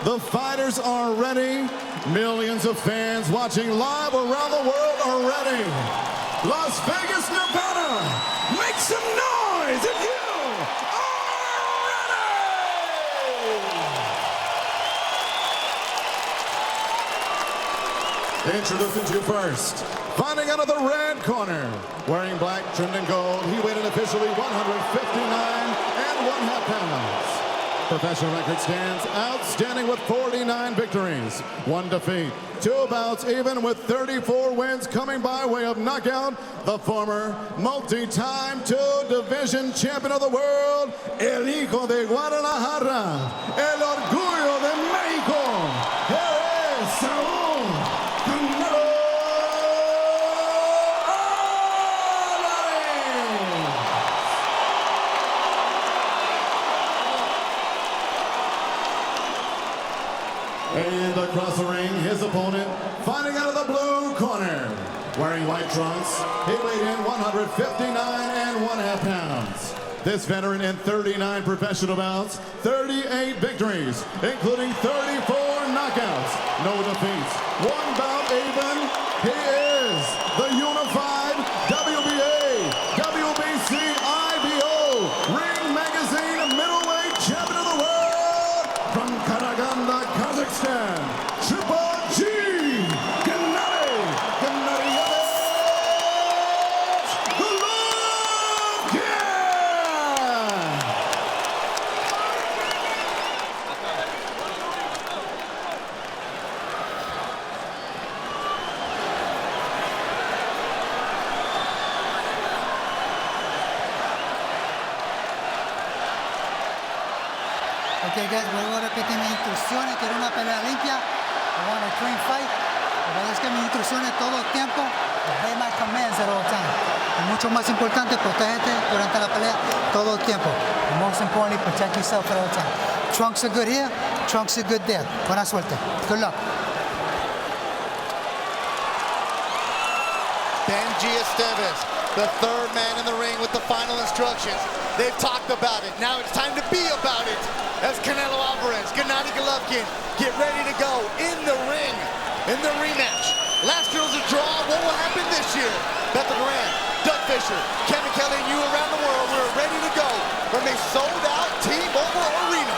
The fighters are ready. Millions of fans watching live around the world are ready. Las Vegas, Nevada, make some noise if you are ready! Introducing to you first, fighting out of the red corner, wearing black trimmed in gold, he weighed in officially 159.5 pounds. Professional record stands outstanding with 49 victories, 1 defeat, 2 bouts even with 34 wins coming by way of knockout. The former multi-time 2-division champion of the world, El Hijo de Guadalajara, El Orgullo de México. Here is Saúl Canelo And across the ring, his opponent, fighting out of the blue corner, wearing white trunks, he weighed in 159.5 pounds. This veteran in 39 professional bouts, 38 victories, including 34 knockouts, no defeats, 1 bout even. He is the unified WBA, WBC, IBO, Ring Magazine middleweight champion of the world from Karaganda, Kazakhstan, Triple G, Gennady Golovkin! Okay guys, vuelvo a repetir mis instrucciones, quiero una pelea limpia, I want a clean fight. Obedezcan mis instrucciones todo el tiempo, obey my commands at all time. Y mucho más importante, protégete durante la pelea todo el tiempo. And most importantly, protect yourself at all time. Trunks are good here, trunks are good there. Buena suerte. Good luck. Benji Esteves, the 3rd man in the ring with the final instructions. They've talked about it. Now it's time to be about it. As Canelo Alvarez, Gennady Golovkin get ready to go in the ring, in the rematch. Last year was a draw. What will happen this year? Bethel Duran, Doug Fisher, Kevin Kelly, and you around the world, we're ready to go from a sold-out T-Mobile Arena.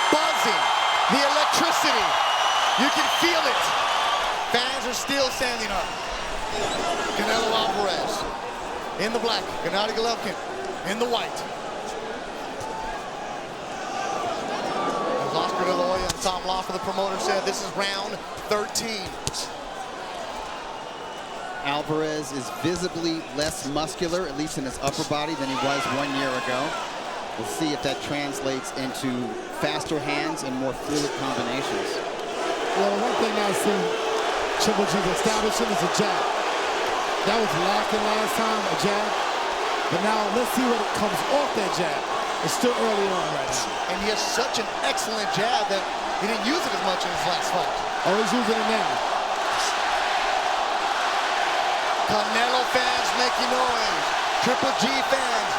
Buzzing, the electricity, you can feel it. Fans are still standing up. Canelo Alvarez in the black, Gennady Golovkin in the white. As Oscar De La Hoya and Tom Law, the promoter, said, this is round 13. Alvarez is visibly less muscular, at least in his upper body, than he was 1 year ago. We'll see if that translates into faster hands and more fluid combinations. Well, one thing I see Triple G's establishing is a jab. That was lacking last time, a jab. But now let's see what comes off that jab. It's still early on right now. And he has such an excellent jab that he didn't use it as much in his last fight. Oh, he's using it now. Canelo fans making noise. Triple G fans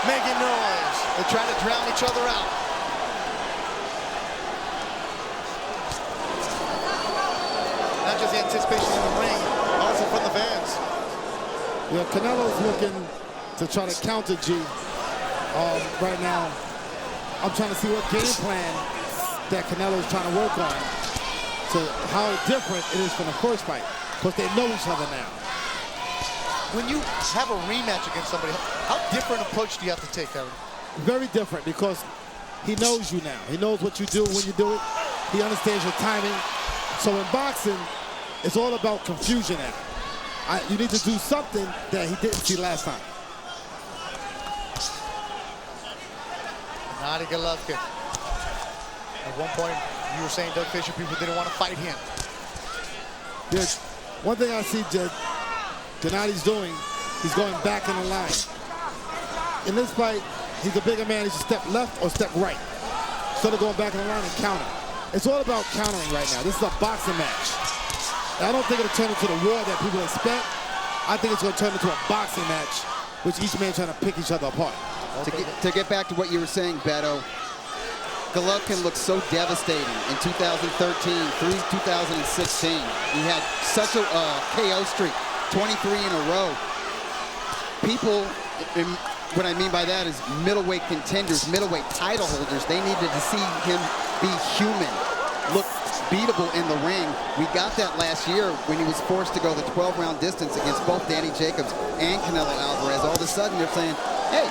making noise. They're trying to drown each other out. Not just the anticipation in the ring, also from the fans. Yeah, Canelo's looking to try to counter G right now. I'm trying to see what game plan that Canelo's trying to work on, to how different it is from the first fight, because they know each other now. When you have a rematch against somebody, how different approach do you have to take, Kevin? Very different, because he knows you now. He knows what you do when you do it. He understands your timing. So in boxing, it's all about confusion now. You need to do something that he didn't see last time. Gennady Golovkin. At one point, you were saying, Doug Fisher, people didn't want to fight him. There's one thing I see Gennady's doing, he's going back in the line. In this fight, he's a bigger man. He should step left or step right, instead of going back in the line and counter. It's all about countering right now. This is a boxing match. I don't think it'll turn into the war that people expect, I think it's going to turn into a boxing match, which each man trying to pick each other apart. To get back to what you were saying, Beto, Golovkin looked so devastating in 2013 through 2016. He had such a KO streak, 23 in a row. People, what I mean by that is middleweight contenders, middleweight title holders, they needed to see him be human, look beatable in the ring. We got that last year when he was forced to go the 12-round distance against both Danny Jacobs and Canelo Alvarez. All of a sudden, they're saying, hey,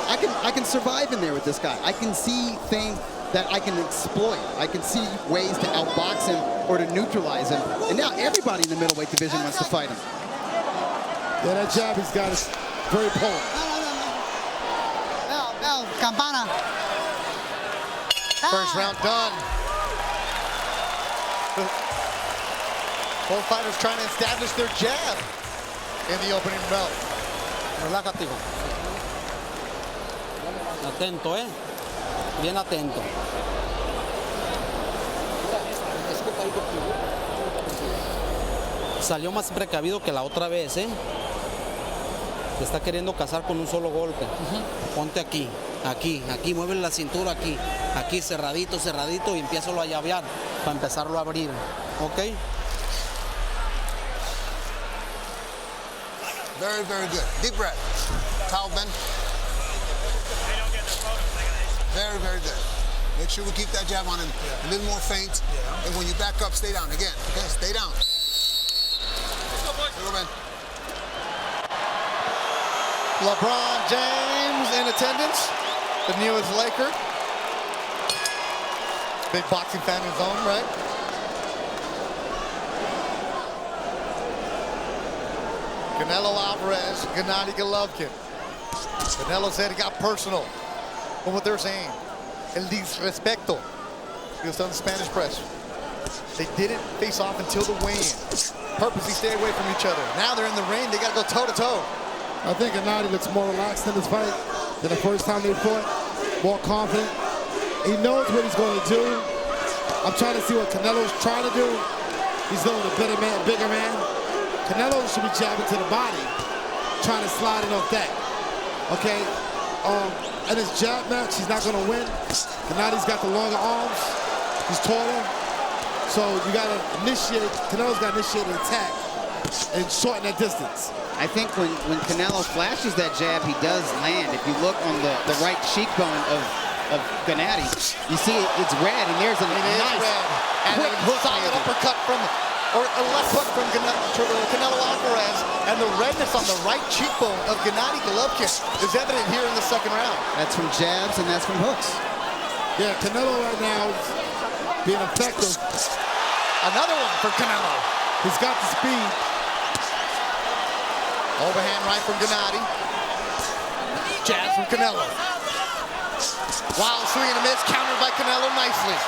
I can survive in there with this guy. I can see things that I can exploit. I can see ways to outbox him or to neutralize him. And now everybody in the middleweight division wants to fight him. Yeah, that jab he's got is very potent. No, Campana. First round done. Both fighters trying to establish their jab in the opening round. Relájate, hijo. Atento, bien atento. Salió más precavido que la otra vez, Te está queriendo cazar con un solo golpe. Ponte aquí, aquí, mueve la cintura aquí. Aquí, cerradito, cerradito, y empiézalo a llavear para empezarlo a abrir. ¿Ok? Very, very good. Deep breath. Towel bend. Very, very good. Make sure we keep that jab on him. A little more feint. And when you back up, stay down again. Okay, stay down. Go, man. LeBron James in attendance, the newest Laker. Big boxing fan in his own right. Canelo Alvarez, Gennady Golovkin. Canelo said it got personal from what they're saying. El disrespecto. He was on the Spanish press. They didn't face off until the weigh-in. Purposely stay away from each other. Now they're in the ring, they got to go toe-to-toe. I think Gennady looks more relaxed in this fight than the first time they fought. More confident. He knows what he's going to do. I'm trying to see what Canelo's trying to do. He's going a better man, bigger man. Canelo should be jabbing to the body, trying to slide it off that. Okay? In his jab match, he's not going to win. Gennady's got the longer arms. He's taller. So you got to initiate, Canelo's got to initiate an attack and shorten that distance. I think when Canelo flashes that jab, he does land. If you look on the right cheekbone of Gennady, you see it's red, and there's a nice red. And quick a hook solid uppercut from, or a left hook from Canelo Alvarez, and the redness on the right cheekbone of Gennady Golovkin is evident here in the second round. That's from jabs and that's from hooks. Yeah, Canelo right now is being effective. Another one for Canelo. He's got the speed. Overhand right from Gennady. Jab from Canelo. Wild swing and a miss, countered by Canelo nicely.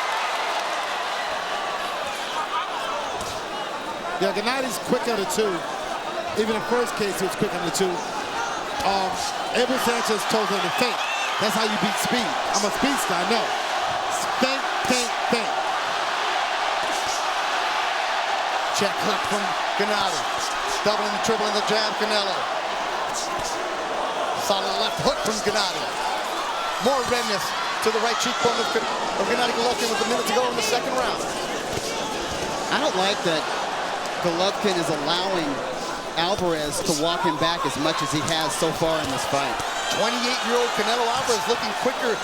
Yeah, Gennady's quick on the two. Even in the first case, he was quick on the two. Abel Sanchez told him to feint. That's how you beat speed. I'm a speedster, I know. Feint, feint, feint. Check hook from Gennady. Doubling and tripling the jab, Canelo. Solid left hook from Gennady. More redness to the right cheekbone of Gennady Golovkin with a minute to go in the second round. I don't like that Golovkin is allowing Alvarez to walk him back as much as he has so far in this fight. 28-year-old Canelo Alvarez looking quicker,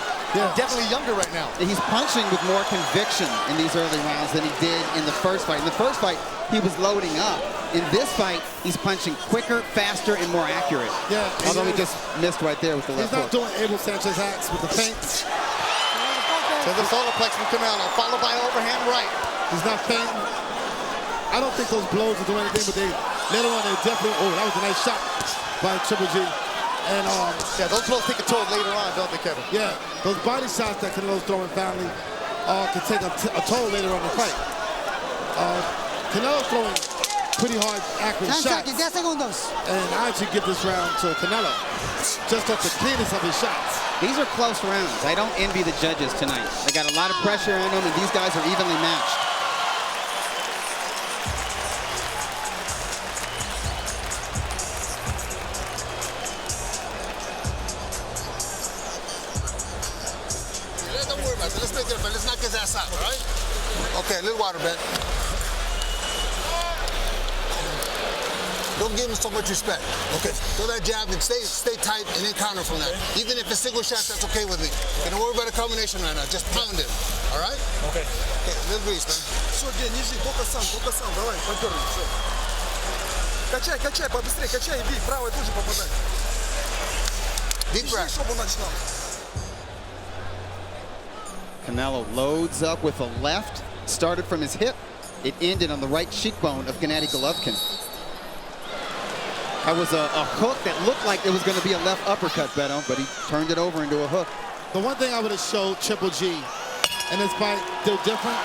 definitely younger right now. He's punching with more conviction in these early rounds than he did in the first fight. In the first fight, he was loading up. In this fight, he's punching quicker, faster, and more accurate. Yeah, although he just missed right there with the left hook. He's not doing Abel Sanchez acts with the feints. To the solar plex from Canelo, followed by overhand right. He's not feinting. I don't think those blows will do anything, but later on they definitely, that was a nice shot by Triple G. And yeah, those blows take a toll later on, don't they, Kevin? Yeah, those body shots that Canelo's throwing finally can take a toll later on in the fight. Canelo's throwing pretty hard, accurate shots. 10 segundos. And I actually give this round to Canelo, just off the cleanness of his shots. These are close rounds. I don't envy the judges tonight. They got a lot of pressure on them, and these guys are evenly matched. that side, all right? Okay, a little water, Ben. Don't give him so much respect. Okay, throw that jab and stay tight and then counter from that. Even if it's single shots, that's okay with me. Don't worry about a combination right now. Just pound it. All right? Okay. Okay, a little grease, man. Все, Ген, нижи, только сам, давай, поддергивай, все. Качай, побыстрее, качай и бей, правой тоже попадай. Deep breath. Чтобы он начинал. Canelo loads up with a left, started from his hip. It ended on the right cheekbone of Gennady Golovkin. That was a hook that looked like it was going to be a left uppercut, Beto, but he turned it over into a hook. The one thing I would have showed Triple G in this fight, they're different,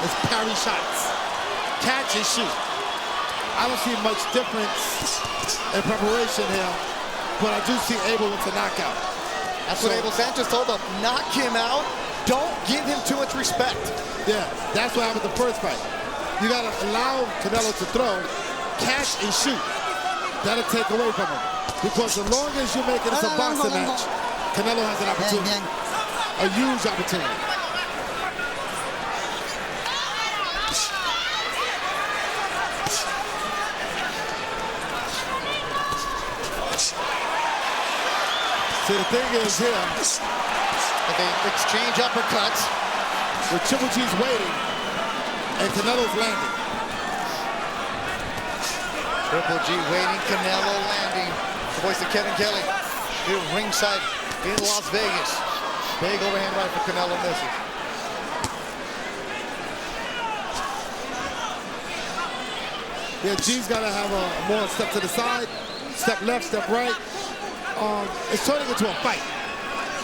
is parry shots. Catch and shoot. I don't see much difference in preparation here, but I do see Abel with a knockout. That's what Abel Sanchez told him. Knock him out. Don't give him too much respect. Yeah, that's what happened the first fight. You got to allow Canelo to throw, catch and shoot. That'll take away from him. Because as long as you're making this a boxing match, Canelo has an opportunity. A huge opportunity. See, the thing is here, They exchange uppercuts. where Triple G's waiting and Canelo's landing. Triple G waiting, Canelo landing. The voice of Kevin Kelly here ringside in Las Vegas. Big overhand right for Canelo, misses. Yeah, G's got to have a more step to the side, step left, step right. It's turning into a fight.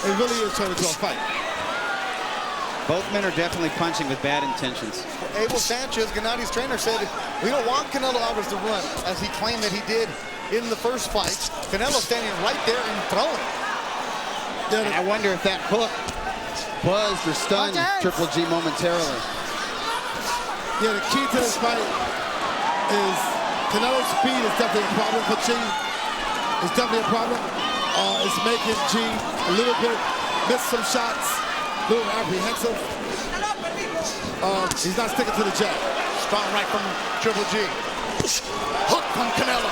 It really is turning into a fight. Both men are definitely punching with bad intentions. Abel Sanchez, Gennady's trainer, said, we don't want Canelo Alvarez to run, as he claimed that he did in the first fight. Canelo standing right there and throwing. And I wonder if that hook buzzed or stunned Triple G momentarily. Yeah, the key to this fight is Canelo's speed is definitely a problem for G. It's definitely a problem. It's making G a little bit miss some shots, a little apprehensive. He's not sticking to the jab. Strong right from Triple G. Hook from Canelo.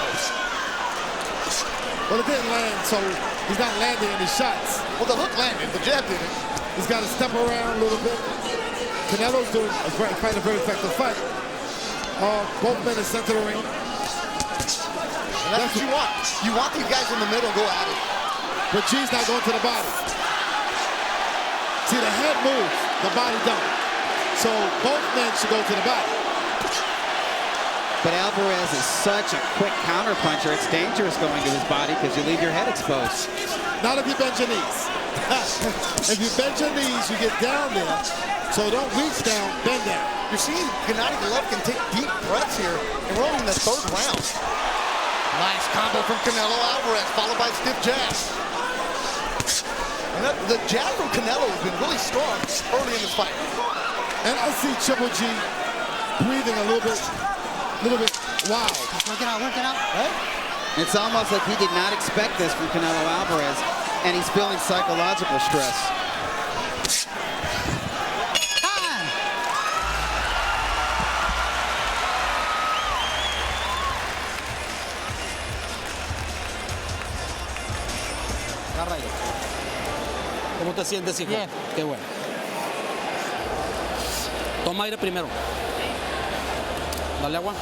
Well, it didn't land, so he's not landing any shots. Well, the hook landed, the jab didn't. He's got to step around a little bit. Canelo's fighting a very effective fight. Both men are center of the ring. And that's what you want. You want these guys in the middle go at it. But G's not going to the body. See, the head moves, the body don't. So both men should go to the body. But Alvarez is such a quick counterpuncher. It's dangerous going to his body because you leave your head exposed. Not if you bend your knees. If you bend your knees, you get down there. So don't reach down, bend down. You're seeing Gennady Golovkin take deep breaths here, and we're only in the third round. Nice combo from Canelo Alvarez, followed by a stiff jab. And the jab from Canelo has been really strong early in this fight. And I see Triple G breathing a little bit wild. Working out. Right? It's almost like he did not expect this from Canelo Alvarez, and he's feeling psychological stress. Time. Agarra ahí. ¿Cómo te sientes, hijo? Bien. Qué bueno. Toma aire primero. Dale agua.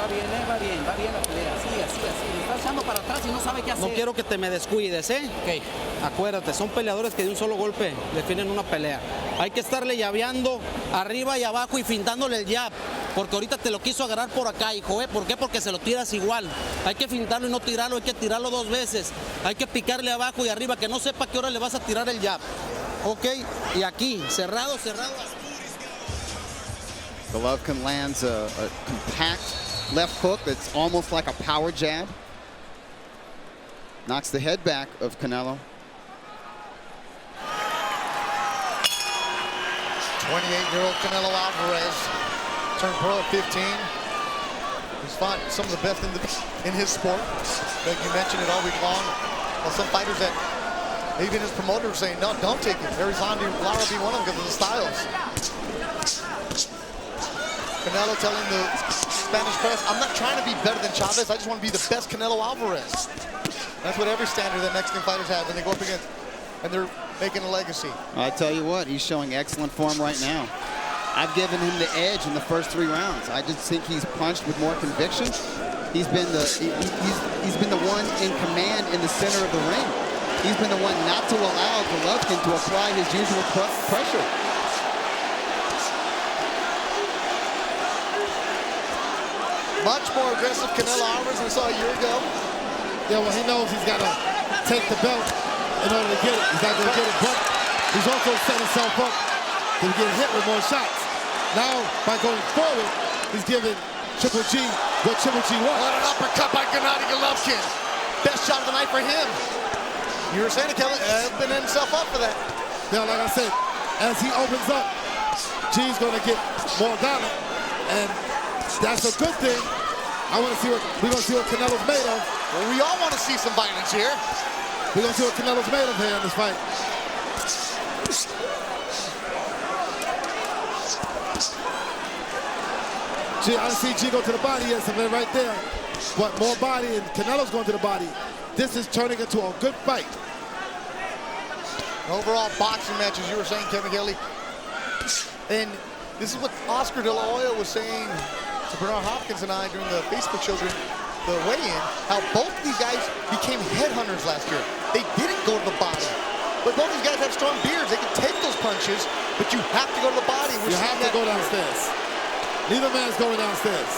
Va bien la pelea, así. Le está echando para atrás y no sabe qué hacer. No quiero que te me descuides, ¿eh? Ok. Acuérdate, son peleadores que de un solo golpe definen una pelea. Hay que estarle llaveando arriba y abajo y fintándole el jab. Porque ahorita te lo quiso agarrar por acá, hijo, ¿eh? ¿Por qué? Porque se lo tiras igual. Hay que fintarlo y no tirarlo, hay que tirarlo 2 veces. Hay que picarle abajo y arriba, que no sepa qué hora le vas a tirar el jab. ¿Ok? Y aquí, cerrado. Golovkin lands a compact left hook that's almost like a power jab. Knocks the head back of Canelo. 28-year-old Canelo Alvarez turned pro at 15. He's fought some of the best in his sport. Like you mentioned it all week long. Well, some fighters that Even his promoter was saying, no, don't take it. There's Lara being one of them because of the styles. Canelo telling the Spanish press, I'm not trying to be better than Chavez. I just want to be the best Canelo Alvarez. That's what every standard that Mexican fighters have when they go up against, and they're making a legacy. I tell you what, he's showing excellent form right now. I've given him the edge in the first 3 rounds. I just think he's punched with more conviction. He's been the one in command in the center of the ring. He's been the one not to allow Golovkin to apply his usual pressure. Much more aggressive Canelo Alvarez than we saw a year ago. Yeah, well, he knows he's got to take the belt in order to get it. He's not going to get it, but he's also set himself up to get hit with more shots. Now, by going forward, he's giving Triple G what Triple G wants. What an uppercut by Gennady Golovkin. Best shot of the night for him. You were saying, Kelly, opening himself up for that. Yeah, like I said, as he opens up, G's going to get more dominant, and that's a good thing. We're going to see what Canelo's made of. Well, we all want to see some violence here. We're going to see what Canelo's made of here in this fight. G, I didn't see G go to the body yet, something right there. But more body, and Canelo's going to the body. This is turning into a good fight. Overall boxing match, as you were saying, Kevin Kelly. And this is what Oscar De La Hoya was saying to Bernard Hopkins and I during the Facebook show during the weigh-in, how both of these guys became headhunters last year. They didn't go to the body. But both these guys have strong beards. They can take those punches, but you have to go to the body. You have to go downstairs. Neither man's going downstairs.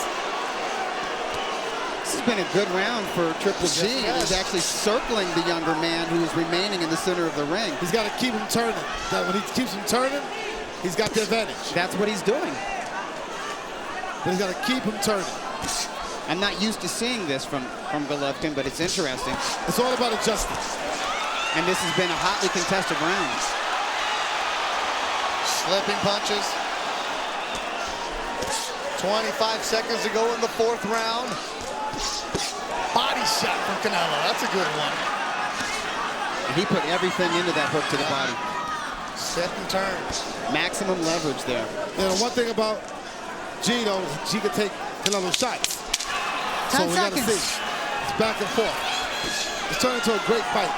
This has been a good round for Triple G. Yes. He's actually circling the younger man who's remaining in the center of the ring. He's got to keep him turning. When he keeps him turning, he's got the advantage. That's what he's doing. But he's got to keep him turning. I'm not used to seeing this from Golovkin, but it's interesting. It's all about adjusting. And this has been a hotly contested round. Slipping punches. 25 seconds to go in the 4th round. Body shot from Canelo. That's a good one. And he put everything into that hook to the body. Set and turn. Maximum leverage there. You know, one thing about G, though, G can take Canelo's shots. 10 so we got to seconds. see. It's back and forth. It's turning into a great fight.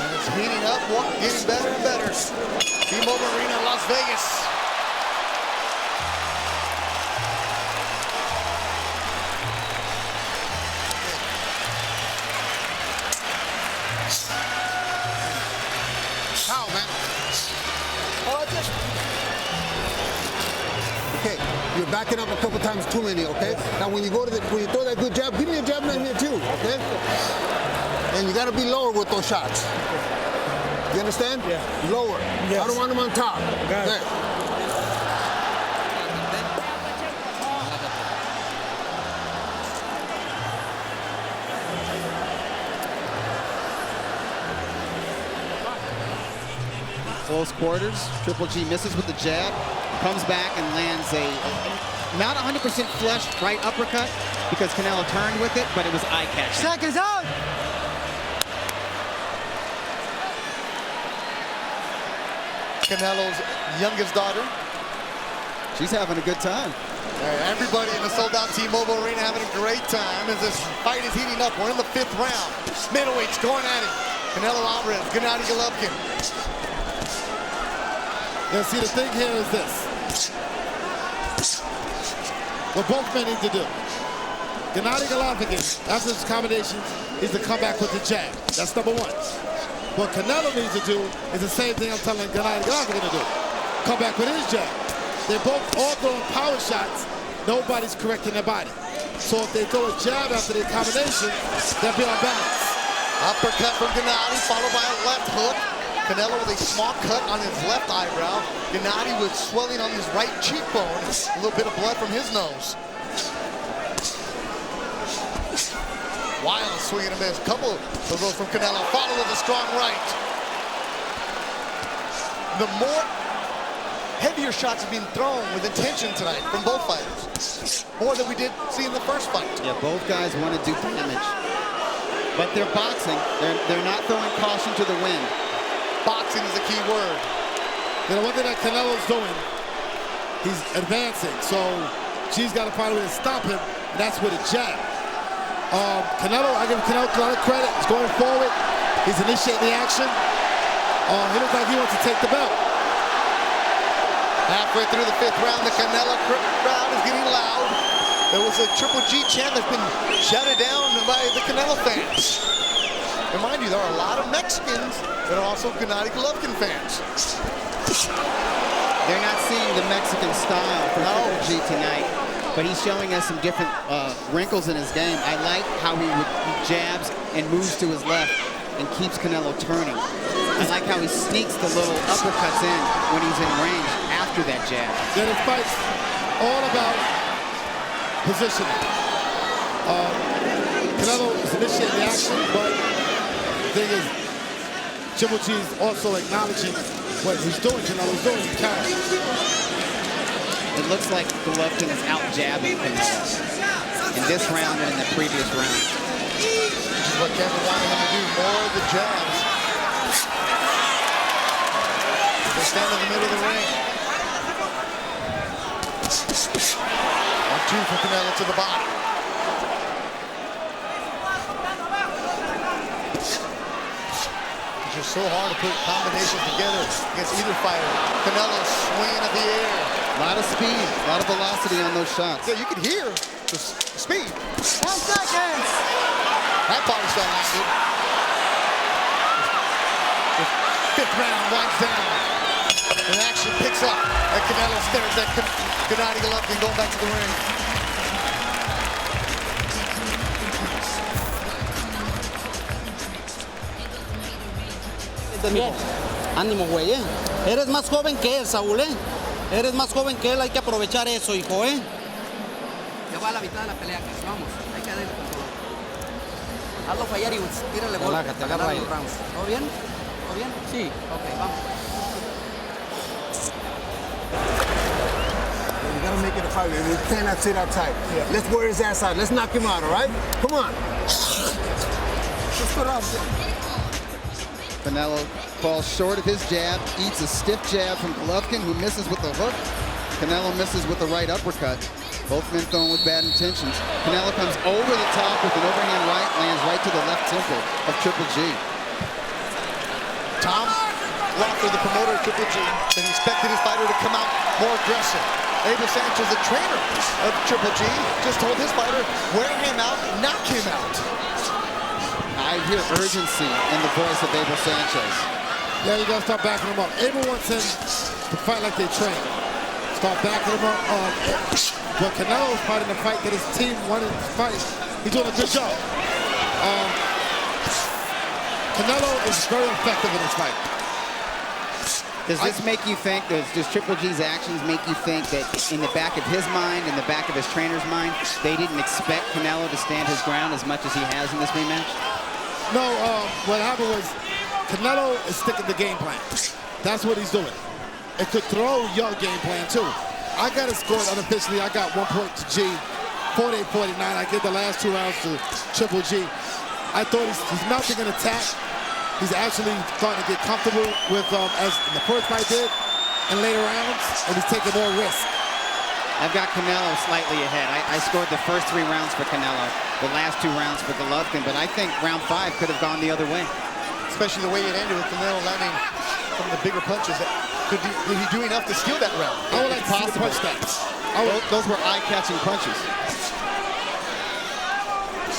And it's heating up, getting better and better. T-Mobile Arena, Las Vegas. How, man? Okay, you're backing up a couple times too many, okay? Now when you throw that good jab, give me a jab in here too, okay? And you gotta be lower with those shots. You understand? Yeah. Lower. Yes. I don't want them on top. Got it. There. Close quarters. Triple G misses with the jab, comes back and lands a not 100% flush right uppercut because Canelo turned with it, but it was eye-catching. Seconds out. Canelo's youngest daughter. She's having a good time. Everybody in the sold-out T-Mobile Arena having a great time as this fight is heating up. We're in the 5th round. Middleweights going at it. Canelo Alvarez, Gennady Golovkin. Now, see, the thing here is this. What both men need to do. Gennady Golovkin, after this combination, is to come back with the jab. That's number 1. What Canelo needs to do is the same thing I'm telling Gennady Golovkin to do. Come back with his jab. They're both all throwing power shots. Nobody's correcting their body. So if they throw a jab after the combination, they'll be on balance. Uppercut from Gennady, followed by a left hook. Canelo with a small cut on his left eyebrow. Gennady with swelling on his right cheekbone. A little bit of blood from his nose. Wild swing and a miss. Couple of those from Canelo, followed with a strong right. The more heavier shots have been thrown with intention tonight from both fighters. More than we did see in the first fight. Yeah, both guys want to do damage. But they're boxing. They're not throwing caution to the wind. Boxing is a key word. You know, one thing that Canelo's doing, he's advancing. So G's got to find a way to stop him, and that's with a jab. Canelo, I give Canelo a lot of credit. He's going forward. He's initiating the action. He looks like he wants to take the belt. Halfway through the 5th round, the Canelo crowd is getting loud. There was a Triple G chant that's been shouted down by the Canelo fans. And mind you, there are a lot of Mexicans that are also Gennady Golovkin fans. They're not seeing the Mexican style for Triple G tonight, but he's showing us some different wrinkles in his game. I like how he jabs and moves to his left and keeps Canelo turning. I like how he sneaks the little uppercuts in when he's in range after that jab. Then the fight's all about positioning. Canelo is initiating the action, but the thing is, Triple G is also acknowledging what he's doing. Canelo's doing the counter. It looks like Golovkin is out jabbing Canelo in this round and in the previous round. Which is what Kevin wanted him to do, more of the jabs. They stand in the middle of the ring. 1-2 for Canelo to the body. It's just so hard to put combinations together against either fighter. Canelo swinging at the air. A lot of speed, a lot of velocity on those shots. Yeah, you can hear the speed. 10 seconds. That body shot landed. The 5th round winds down. And action picks up. And Canelo stares at Gennady Golovkin going back to the ring. Bien. Ánimo, güey, ¿eh? Eres más joven que él, Saúl, ¿eh? Eres más joven que él, hay que aprovechar eso, hijo, ¿eh? Ya va a la mitad de la pelea, casi. Vamos, hay que darle con todo. Hazlo fallar y tírale golpe. Relájate, agarra ahí. ¿Todo bien? ¿Todo bien? Sí. Ok, vamos. You gotta make it a fight, man. We cannot sit that tight. Let's wear his ass out. Let's knock him out, all right? Come on. Let's go down. Canelo falls short of his jab, eats a stiff jab from Golovkin, who misses with the hook. Canelo misses with the right uppercut. Both men throwing with bad intentions. Canelo comes over the top with an overhand right, lands right to the left temple of Triple G. Tom Walker, the promoter of Triple G, said he expected his fighter to come out more aggressive. Abel Sanchez, the trainer of Triple G, just told his fighter, wear him out, knock him out. I hear urgency in the voice of Abel Sanchez. Yeah, you gotta start backing him up. Abel wants him to fight like they train. Start backing him up. But Canelo's fighting the fight that his team wanted to fight. He's doing a good job. Canelo is very effective in this fight. Does this make you think, does Triple G's actions make you think that in the back of his mind, in the back of his trainer's mind, they didn't expect Canelo to stand his ground as much as he has in this rematch? No, what happened was Canelo is sticking to game plan. That's what he's doing. It could throw your game plan too. I got it scored unofficially. I got 1 point to G, 48-49. I give the last 2 rounds to Triple G. I thought he's mounting an attack. He's actually starting to get comfortable with, as the first fight did, in later rounds, and he's taking more risk. I've got Canelo slightly ahead. I scored the first 3 rounds for Canelo, the last 2 rounds for Golovkin, but I think round 5 could have gone the other way. Especially the way it ended with Canelo landing some of the bigger punches. Did he do enough to steal that round? I would like to see the punch stats. Those were eye-catching punches.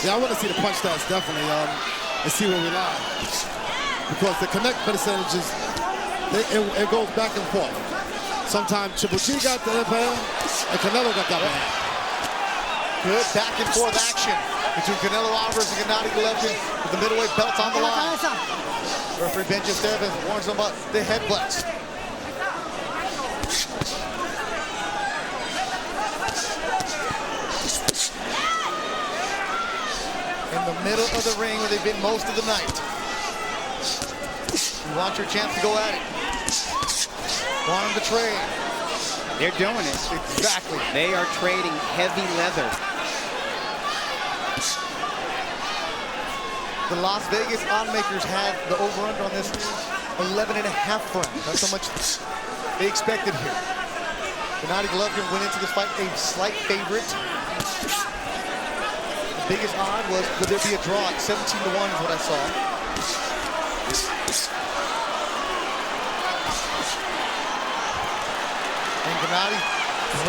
Yeah, I want to see the punch stats, definitely, and see where we lie. Because the connect percentages, it goes back and forth. Sometimes Triple G got the upper hand, and Canelo got the upper hand. Good back and forth action between Canelo Alvarez and Gennady Golovkin with the middleweight belts on the line. Referee Ben Esteban warns them about the headbutts. In the middle of the ring where they've been most of the night. You want your chance to go at it. Want them to trade. They're doing it. Exactly. They are trading heavy leather. The Las Vegas oddsmakers had the over-under on this 11.5 rounds. That's how much they expected here. Gennady Golovkin went into this fight a slight favorite. The biggest odd was, could there be a draw at 17-1 is what I saw. And Gennady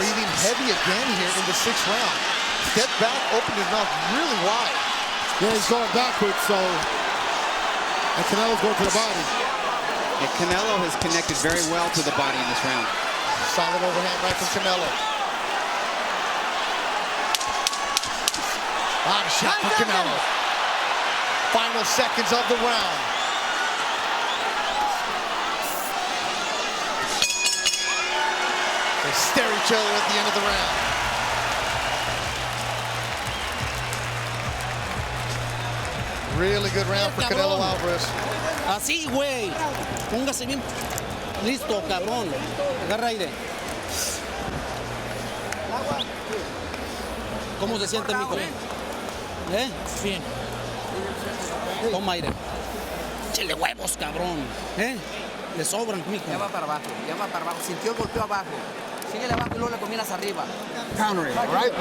breathing heavy again here in the 6th round. Stepped back, opened his mouth really wide. Yeah, he's going backwards, so... And Canelo's going to the body. And Canelo has connected very well to the body in this round. Solid overhand right from Canelo. Body shot for Canelo. Final seconds of the round. They stare each other at the end of the round. Really good round for Canelo Alvarez. Así, güey. Póngase bien. Listo, cabrón. Agarra aire. ¿Cómo se siente, mijo? ¿Eh? Bien. Toma aire. Échale huevos, cabrón. ¿Eh? Le sobran, mijo. Ya va para abajo, ya va para abajo. Sintió el golpeo abajo. Síguele abajo y luego le combinas arriba. Counter it, all right?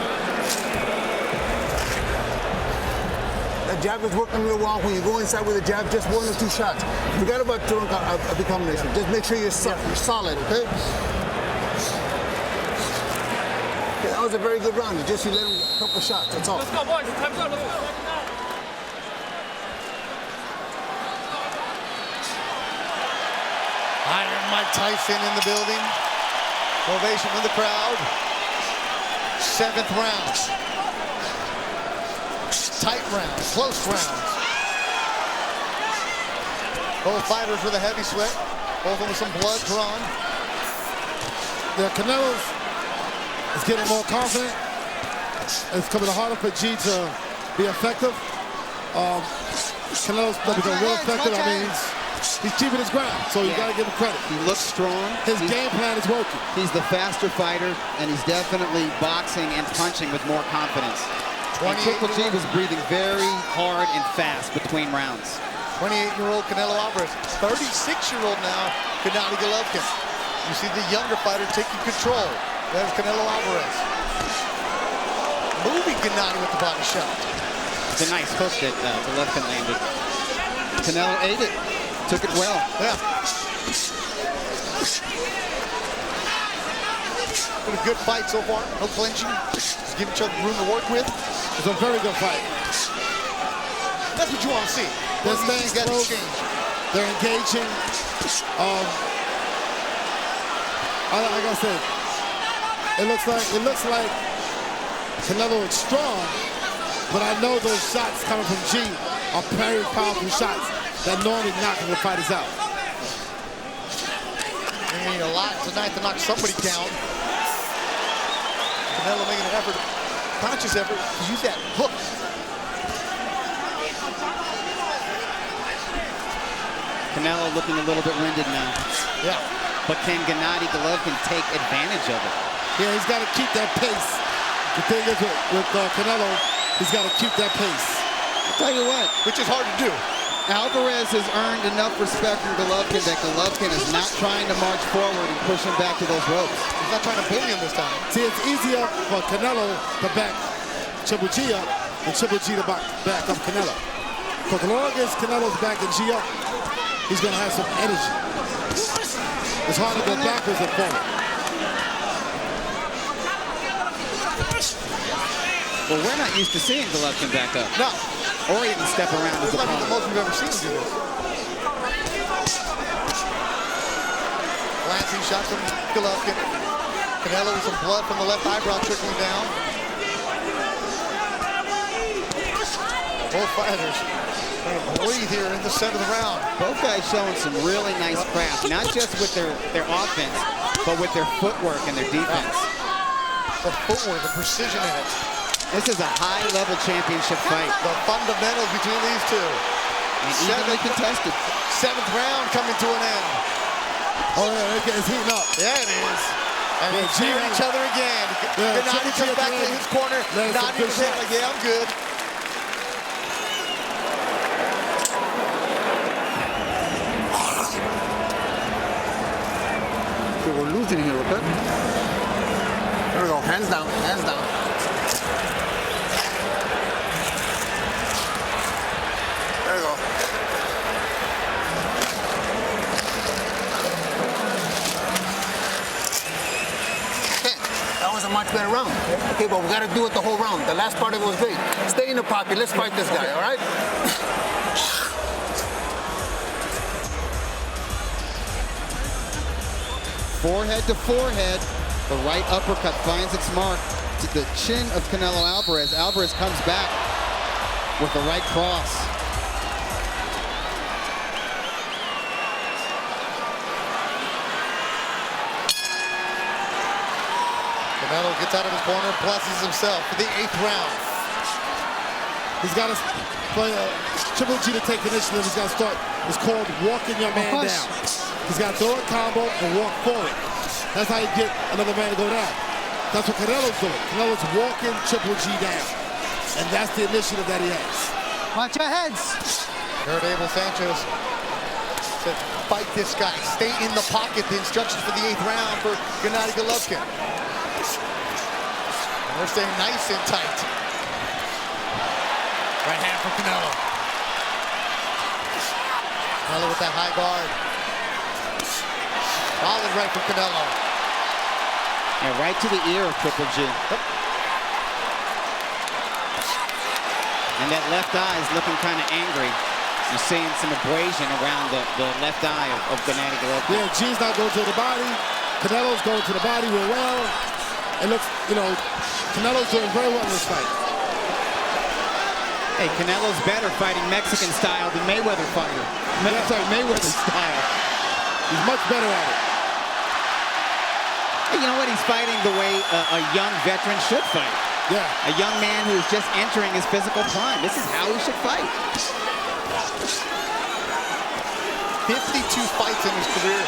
That jab is working real well. When you go inside with a jab, just 1 or 2 shots. Forget about throwing a big combination. Just make sure you're solid, okay? Okay, that was a very good round. Just you let him a couple shots, that's all. Let's go, boys. Time's up. Let's go. Iron Mike Tyson in the building. Ovation from the crowd. 7th round. Tight rounds, close rounds. Both fighters with a heavy sweat. Both of them with some blood drawn. Yeah, Canelo is getting more confident. It's coming harder for G to be effective. Canelo's becoming real effective. I mean, he's keeping his ground, so you got to give him credit. He looks strong. His game plan is working. He's the faster fighter, and he's definitely boxing and punching with more confidence. And Triple G was breathing very hard and fast between rounds. 28-year-old Canelo Alvarez. 36-year-old now, Gennady Golovkin. You see the younger fighter taking control. That's Canelo Alvarez. Moving Gennady with the body shot. It's a nice hook that Golovkin landed. Canelo ate it. Took it well. Yeah. Been a good fight so far. No clinching. Just give each other room to work with. It's a very good fight. That's what you want to see. They're staying close. They're engaging. Like I said, it looks like Canelo is strong, but I know those shots coming from G are very powerful shots that normally knock the fighters out. They need a lot tonight to knock somebody down. Canelo making an effort, conscious effort, to use that hook. Canelo looking a little bit winded now. Yeah. But can Gennady Golovkin take advantage of it? Yeah, he's got to keep that pace. The thing is with Canelo, he's got to keep that pace. I'll tell you what. Which is hard to do. Alvarez has earned enough respect from Golovkin that Golovkin is not trying to march forward and push him back to those ropes. He's not trying to bully him this time. See, it's easier for Canelo to back Triple G up than Triple G to back up Canelo. Because as long as Canelo's backing G up, he's going to have some energy. It's hard to go backwards and forward. Well, we're not used to seeing Golovkin back up. No. Or even step around his This might be opponent. the most we've ever seen him do this. Glancing shot from Golovkin. Canelo with some blood from the left eyebrow trickling down. Both fighters trying to breathe here in the center of the round. Both guys showing some really nice craft, not just with their offense, but with their footwork and their defense. The footwork, the precision in it. This is a high-level championship fight. The fundamentals between these two. And evenly contested. 7th round coming to an end. Oh, yeah, it's heating up. Yeah, it is. And they cheer each other again. Gennady comes back to his corner, nodding his head like, yeah, I'm good. punching here, okay? There we go. Hands down. Hands down. There you go. Okay, that was a much better round. Okay, but we got to do it the whole round. The last part of it was great. Stay in the pocket. Let's fight this guy, all right? Forehead to forehead. The right uppercut finds its mark to the chin of Canelo Alvarez. Alvarez comes back with the right cross. Canelo gets out of his corner, blesses himself for the 8th round. He's got to play Triple G to take initiative. He's got to start. It's called walking your man down. He's got to throw a combo and walk forward. That's how you get another man to go down. That's what Canelo's doing. Canelo's walking Triple G down. And that's the initiative that he has. Watch your heads. Heard Abel Sanchez said, fight this guy. Stay in the pocket. The instructions for the 8th round for Gennady Golovkin. And we're staying nice and tight. Right hand for Canelo. Canelo with that high guard. Solid right from Canelo. And right to the ear of Triple G. And that left eye is looking kind of angry. You're seeing some abrasion around the left eye of Gennady Golovkin. Yeah, G's not going to the body. Canelo's going to the body real well. It looks, you know, Canelo's doing very well in this fight. Hey, Canelo's better fighting Mexican style than Mayweather fighter. Sorry, Mayweather style. He's much better at it. Hey, you know what? He's fighting the way a young veteran should fight. Yeah. A young man who's just entering his physical prime. This is how he should fight. 52 fights in his career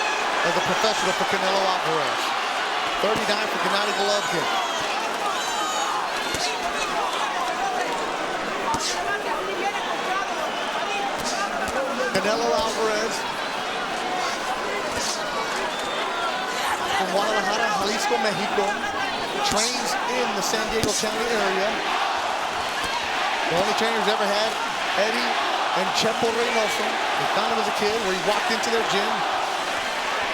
as a professional for Canelo Alvarez. 39 for Gennady Golovkin. Canelo Alvarez from Guadalajara, Jalisco, Mexico, trains in the San Diego County area. The only trainers ever had, Eddie and Chepo Reynoso. They found him as a kid where he walked into their gym.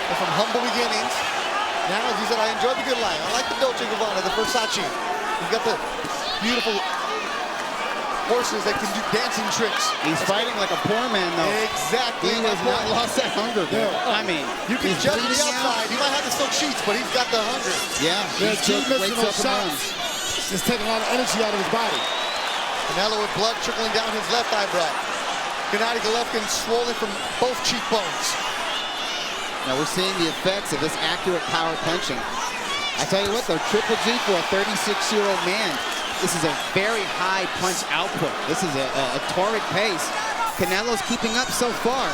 They're from humble beginnings. Now, as he said, I enjoy the good life. I like the Dolce & Gabbana, the Versace. He's got the beautiful horses that can do dancing tricks. He's fighting like a poor man, though. Exactly. He has not lost that hunger, man. I mean, you can judge the bleeding outside. He might have the silk sheets, but he's got the hunger. Yeah, G missing those shots. Just taking a lot of energy out of his body. Canelo with blood trickling down his left eyebrow. Gennady Golovkin swollen from both cheekbones. Now we're seeing the effects of this accurate power punching. I tell you what, though, Triple G for a 36-year-old man, this is a very high punch output. This is a torrid pace. Canelo's keeping up so far,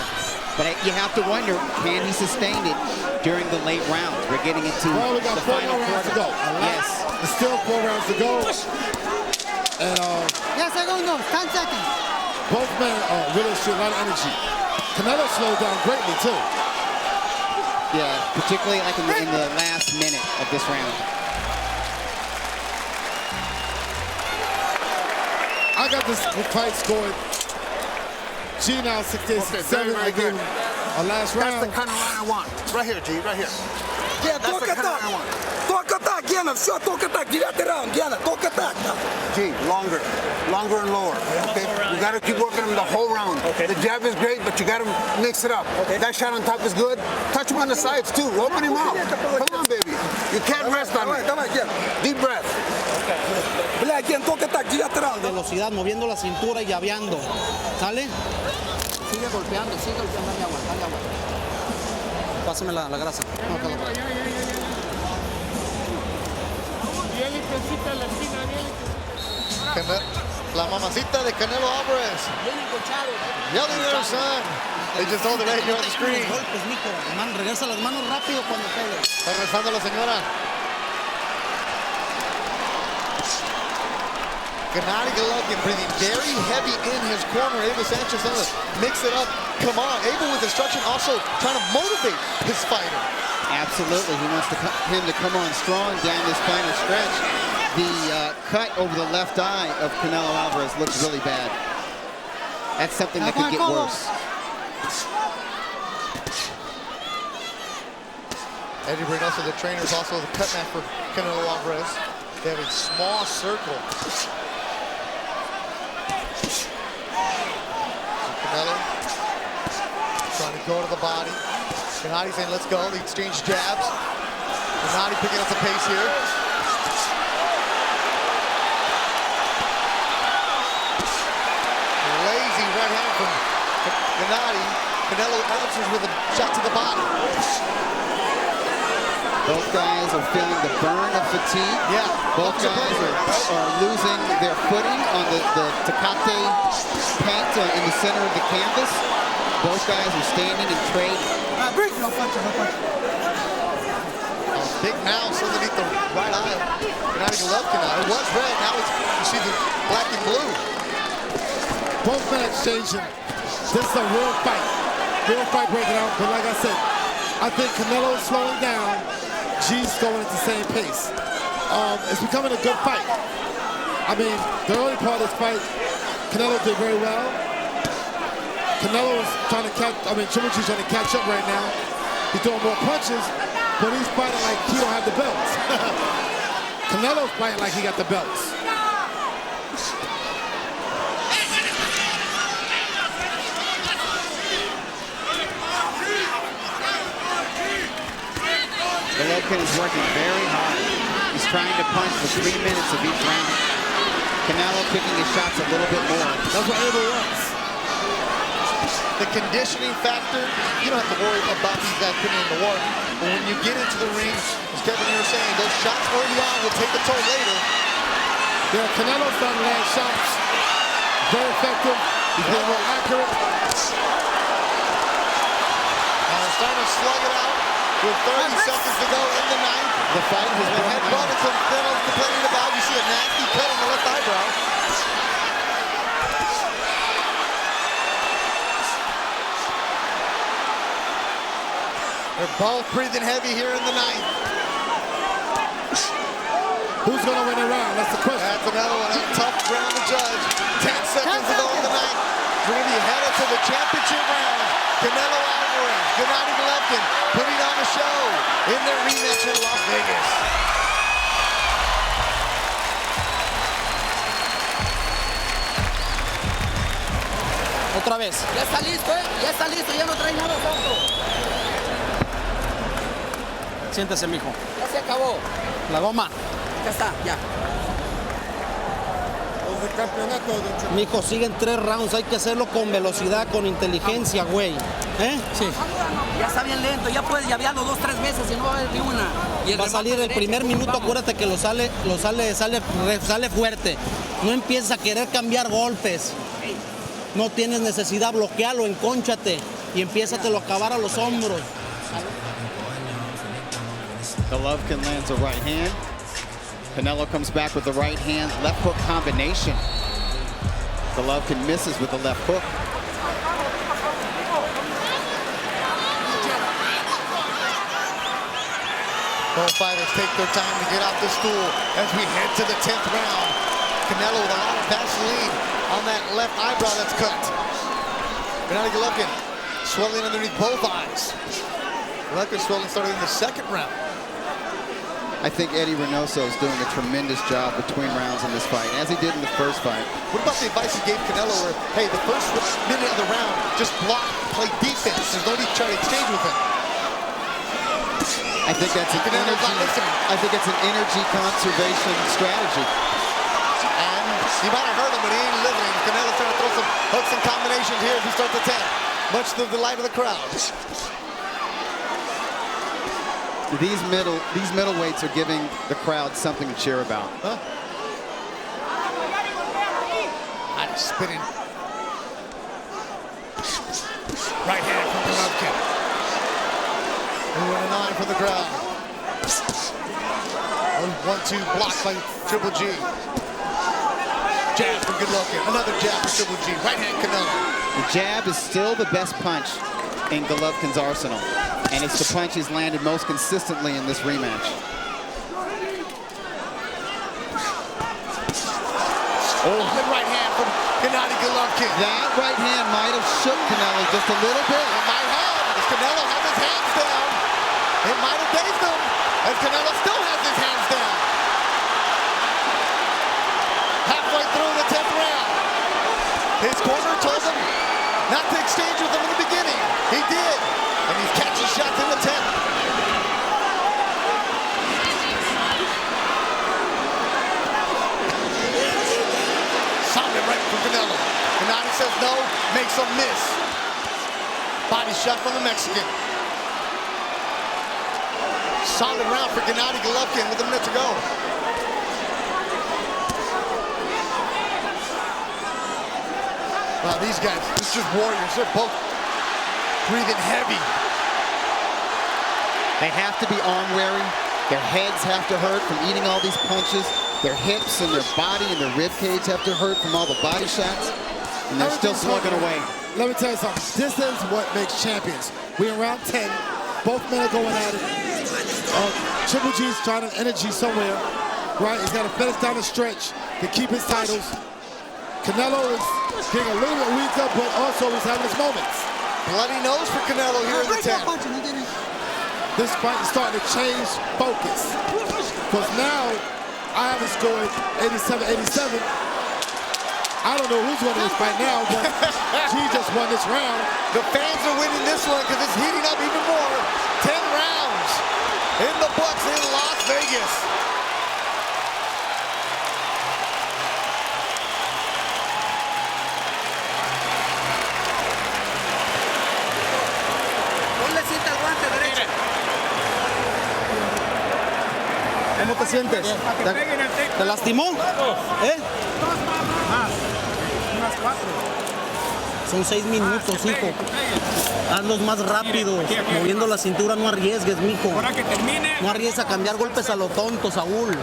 but you have to wonder, can he sustain it during the late rounds? We're getting into we got the 4 final more rounds quarter. to go. Yes. There's still 4 rounds to go. And 10 segundos, 10 seconds. both men are really showing a lot of energy. Canelo slowed down greatly, too. Yeah, particularly like in the last minute of this round. I got this fight scored. G now 68-67. I gave him a last round. That's the kind of round I want. Right here, G, right here. Yeah, That's the kind of round I want. Talk attack, Gena, все, talk attack, 9 round, Gena, talk attack. G, longer and lower. Okay, you got to keep working him the whole round. Okay. The jab is great, but you got to mix it up. Okay. That shot on top is good. Touch him on the sides too. Open him up. Come on, baby. You can't rest on it. Deep breath. Talk attack, 9 round. Velocidad, moviendo la cintura y llaveando. ¿Sale? Sigue golpeando, dale agua, dale agua. Pásame la grasa. La mamacita de Canelo Alvarez. Yelling at her son. They just told the radio on the screen. Golpes, mijo. Regresa las manos rápido cuando pegue. Está rezando la señora. Gennady Golovkin breathing very heavy in his corner. Abel Sanchez trying to mix it up. Come on. Abel with instruction also trying to motivate his fighter. Absolutely. He wants him to come on strong down this final stretch. The cut over the left eye of Canelo Alvarez looks really bad. That's something that could get worse. Eddie Reynoso, the trainer, is also the cut man for Canelo Alvarez. They have a small circle. Canelo trying to go to the body. Gennady saying, let's go. They exchange jabs. Gennady picking up the pace here. Lazy right hand from Gennady. Canelo answers with a shot to the body. Both guys are feeling the burn of fatigue. Yeah. Both guys are losing their footing on the Tecate paint in the center of the canvas. Both guys are standing and trading. Big mouse underneath the right eye. Gennady Golovkin. It was red. Now you see the black and blue. Both men exchanging. This is a real fight. Real fight breaking out. But like I said, I think Canelo is slowing down. G's going at the same pace. It's becoming a good fight. I mean, the early part of this fight, Canelo did very well. Canelo's trying to catch, Triple G's trying to catch up right now. He's throwing more punches, but he's fighting like he don't have the belts. Canelo's fighting like he got the belts. Golovkin is working very hard. He's trying to punch for 3 minutes of each round. Canelo picking his shots a little bit more. That's what Abel wants. The conditioning factor, you don't have to worry about these guys putting in the work. But when you get into the ring, as Kevin, you were saying, those shots early on will take a toll later. Yeah, Canelo's starting to land shots. Very effective. He's getting more accurate. And they're starting to slug it out with 30 seconds to go in the ninth. The fight has been headbutt and some Canelo's complaining about. You see a nasty cut on the left eyebrow. They're both breathing heavy here in the ninth. Who's going to win the round? That's the question. That's another one. A tough round to judge. 10 seconds to go in the ninth. We're going to be headed to the championship round. Canelo Alvarez, Gennady Golovkin putting on the show in their rematch in Las Vegas. Otra vez. Ya está listo, ya está listo, ya no trae nada tanto. Siéntese, mijo. Ya se acabó. La goma. Ya está, ya. Mijo, siguen 3 rounds. Hay que hacerlo con velocidad, con inteligencia, güey. ¿Eh? Sí. Ya está bien lento, ya puedes llavearlo 2, 3 veces y no va a haber ni una. Y Va a salir el primer minuto, acuérdate que sale fuerte. No empieces a querer cambiar golpes. No tienes necesidad, bloquealo, encónchate y empiézatelo a acabar a los hombros. Golovkin lands a right hand. Canelo comes back with the right hand, left hook combination. Golovkin misses with the left hook. Both fighters take their time to get off the stool as we head to the 10th round. Canelo with a lot of Vaseline on that left eyebrow that's cut. Gennady Golovkin swelling underneath both eyes. Golovkin swelling started in the 2nd round. I think Eddie Reynoso is doing a tremendous job between rounds in this fight, as he did in the first fight. What about the advice he gave Canelo where, hey, the first minute of the round, just block, play defense. There's no need to try to exchange with him. I think that's an energy conservation strategy. And he might have hurt him, but he ain't living. Canelo's trying to throw some hooks and combinations here as we start the 10th. Much to the delight of the crowd. These middleweights are giving the crowd something to cheer about. Huh? I'm spinning. Right hand from Golovkin. 2-9 for the crowd. 1-2 blocked by Triple G. jab for Golovkin. Another jab for Triple G. Right hand Canelo. The jab is still the best punch in Golovkin's arsenal, and it's the punch he's landed most consistently in this rematch. Oh, good right hand from Gennady Golovkin. That right hand might have shook Canelo just a little bit. It might have, as Canelo has his hands down. It might have dazed him, as Canelo still has his hands down. Halfway through the 10th round. His corner told him not to exchange with him in the beginning. He did, and he's catching shots in the 10th. Solid right from Canelo. Gennady says no, makes him miss. Body shot from the Mexican. Solid round for Gennady Golovkin with a minute to go. Wow, these guys, it's just warriors. They're both breathing heavy. They have to be arm weary. Their heads have to hurt from eating all these punches. Their hips and their body and their rib cage have to hurt from all the body shots. And they're still slugging away. Let me tell you something. This is what makes champions. We're in round 10. Both men are going at it. Triple G's trying to energy somewhere, right? He's got to finish down the stretch to keep his titles. Canelo is getting a little bit weaker, but also he's having his moments. Bloody nose for Canelo here in the 10th. This fight is starting to change focus. Because now, I haven't scored 87-87. I don't know who's winning this fight now, but G just won this round. The fans are winning this one because it's heating up even more. 10 rounds in the books in Las Vegas. Ponle cinta al guante derecho. ¿Cómo te sientes? ¿Te lastimó? ¿Eh? Son 6 minutos, hijo. Hazlos más rápidos. Moviendo la cintura, no arriesgues, mijo. No arriesgues a cambiar golpes a lo tonto, Saúl.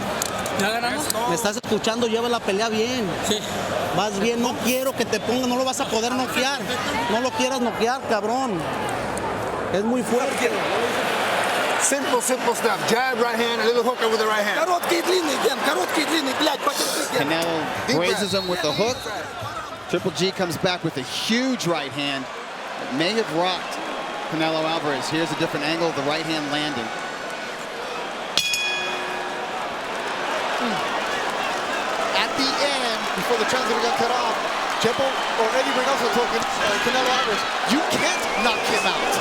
¿Ya ganamos? ¿Me estás escuchando? Lleva la pelea bien. Sí. Vas bien, no quiero que te ponga, no lo vas a poder noquear. No lo quieras noquear, cabrón. Es muy fuerte. Simple stuff. Jab, right hand, a little hooker with the right hand. Canelo grazes him with the hook. Triple G comes back with a huge right hand. It may have rocked Canelo Alvarez. Here's a different angle of the right hand landing. At the end, before the transmitter got cut off, Chepo or Eddie Reynoso told Canelo Alvarez, you can't knock him out.